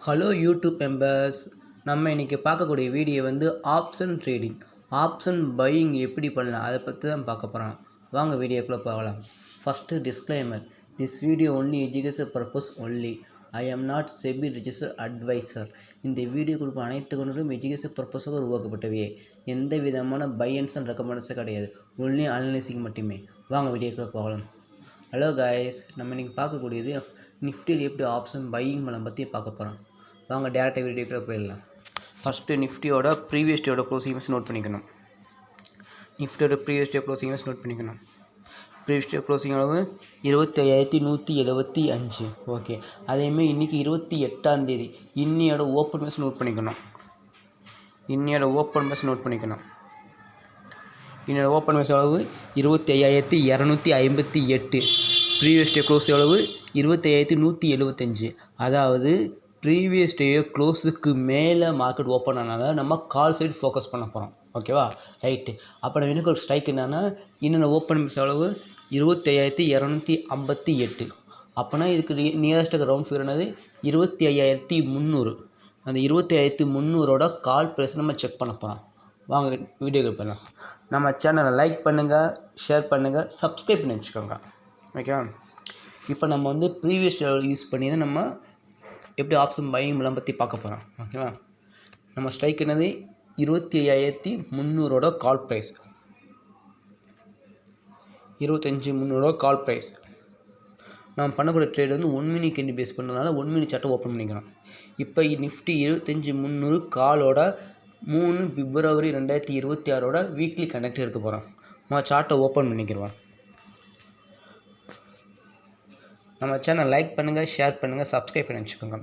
Hello YouTube members, நம்ம இன்றைக்கி பார்க்கக்கூடிய வீடியோ வந்து ஆப்ஷன் ட்ரேடிங், ஆப்ஷன் பையிங் எப்படி பண்ணலாம் அதை பற்றி தான் பார்க்க போகிறோம். வாங்க வீடியோக்குள்ளே போகலாம். First disclaimer, this video only education purpose only. I am not SEBI registered advisor. இந்த வீடியோ கொடுக்கும் அனைத்து கொண்டும் எஜுகேஷன் பர்பஸாக உருவாக்கப்பட்டவையே. எந்த விதமான பையன்ஸ் அண்ட் ரெக்கமெண்டேஷன் கிடையாது, ஒன்லி அனலைசிங் மட்டுமே. வாங்க வீடியோக்குள்ளே போகலாம். ஹலோ கைஸ், நம்ம இன்றைக்கி பார்க்கக்கூடியது நிஃப்டியில் எப்படி ஆப்ஷன் பையிங் பண்ண பற்றி பார்க்க போகிறோம். வாங்க டேரெக்டாக வீடியோக்குள்ளே போயிடலாம். ஃபஸ்ட்டு நிஃப்டியோட ப்ரீவியஸ் டேயோட க்ளோசிங் நோட் பண்ணிக்கணும். நிஃப்டியோட ப்ரீவியஸ் டே க்ளோசிங் நோட் பண்ணிக்கணும். ப்ரீவியஸ் டே க்ளோசிங் அளவு 25,175. ஓகே, அதேமாதிரி இன்றைக்கி 28ஆம் தேதி இன்னையோட ஓப்பன் மேஸ் நோட் பண்ணிக்கணும். இன்னையோட ஓப்பன் மேஸ் நோட் பண்ணிக்கணும். இன்னோட ஓப்பன் மேஸ் அளவு 25,258. ப்ரீவியஸ் டே க்ளோஸ் அளவு 25,175. அதாவது ப்ரீவியஸ் டே க்ளோஸுக்கு மேலே மார்க்கெட் ஓப்பன் ஆனாலும் நம்ம கால் சைடு ஃபோக்கஸ் பண்ண போகிறோம். ஓகேவா, ரைட்டு. அப்போ நம்ம எனக்கு ஒரு ஸ்ட்ரைக் என்னன்னா, இன்னொன்று ஓப்பன் மிஸ் அளவு 25,258. அப்போனா இதுக்கு நியரஸ்ட்டு ரவுண்ட் ஃபிகர் என்னது 25,300. அந்த 25,300ஓட கால் ப்ரைஸ் நம்ம செக் பண்ண போகிறோம். வாங்க வீடியோக்கு போகலாம். நம்ம சேனலை லைக் பண்ணுங்கள், ஷேர் பண்ணுங்கள், சப்ஸ்கிரைப் பண்ணி வச்சுக்கோங்க. ஓகேவா, இப்போ நம்ம வந்து ப்ரீவியஸ் டே யூஸ் பண்ணி தான் நம்ம எப்படி ஆப்ஷன் பையிங் எல்லாம் பற்றி பார்க்க போகிறோம். ஓகேவா, நம்ம ஸ்ட்ரைக் என்னது 25,300ஓட கால் ப்ரைஸ், 25,300 கால் ப்ரைஸ். நம்ம பண்ணக்கூடிய ட்ரேட் வந்து 1 மினிட் கேண்டி பேஸ் பண்ணுறதுனால 1 மினிட் சார்ட்டை ஓப்பன் பண்ணிக்கிறோம். இப்போ நிஃப்டி 25,300 காலோட 3 பிப்ரவரி 2026ஓட வீக்லி கனெக்ட் எடுக்க போகிறோம். நம்ம சார்ட்டை ஓப்பன் பண்ணிக்கிறோம். நம்ம சேனல் லைக் பண்ணுங்கள், ஷேர் பண்ணுங்கள், சப்ஸ்கிரைப் பண்ணி வச்சுக்கோங்க.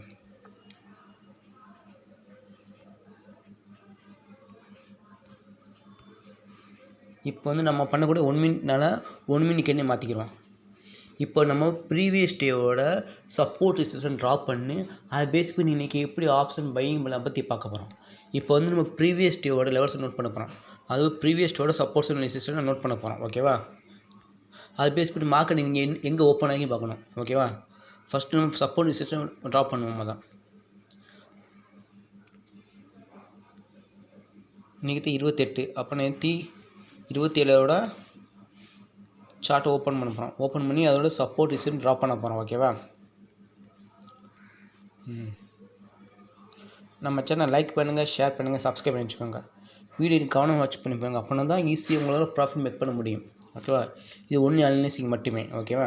இப்போ வந்து நம்ம பண்ணக்கூடிய 1 மினிட்னால 1 மினிட் கேண்டே மாற்றிக்கிறோம். இப்போ நம்ம ப்ரீவியஸ் டேவோட சப்போர்ட் ரெசிஸ்டன்ஸ் ட்ராப் பண்ணி அதை பேஸ் பண்ணி இன்றைக்கி எப்படி ஆப்ஷன் பையிங் பண்ணலாம் பற்றி பார்க்க போகிறோம். இப்போ வந்து நம்ம ப்ரீவியஸ் டேவோட லெவல்ஸை நோட் பண்ண போகிறோம். அதுவும் ப்ரீவியஸ் டேவோட சப்போர்ட்ஸ் அண்ட் ரெசிஸ்டன்ஸை நோட் பண்ண போகிறோம். ஓகேவா, அது பேஸ் பண்ணி மார்க்கெட் நீங்கள் எங்கே ஓப்பன் ஆகி பார்க்கணும். ஓகேவா, ஃபஸ்ட்டு நம்ம சப்போர்ட் ரெசிஸ்டன்ஸ் ட்ராப் பண்ணுவோம். தான் இன்றைக்கி 28, அப்போ நேற்று 27ஓட சார்ட்டை ஓப்பன் பண்ண போகிறோம். ஓப்பன் பண்ணி அதோட சப்போர்ட் ரெசிஸ்டன்ஸ் ட்ராப் பண்ண போகிறோம். ஓகேவா, நம்ம சேனல் லைக் பண்ணுங்கள், ஷேர் பண்ணுங்கள், சப்ஸ்கிரைப் பண்ணி வச்சுக்கோங்க. வீடியோ கவனம் வாட்ச் பண்ணி போங்க. அப்படின்னா தான் ஈஸியாக உங்களால் ப்ராஃபிட் மேக் பண்ண முடியும். ஓகேவா, இது ஒன்லி அனலைசிங் மட்டுமே. ஓகேவா.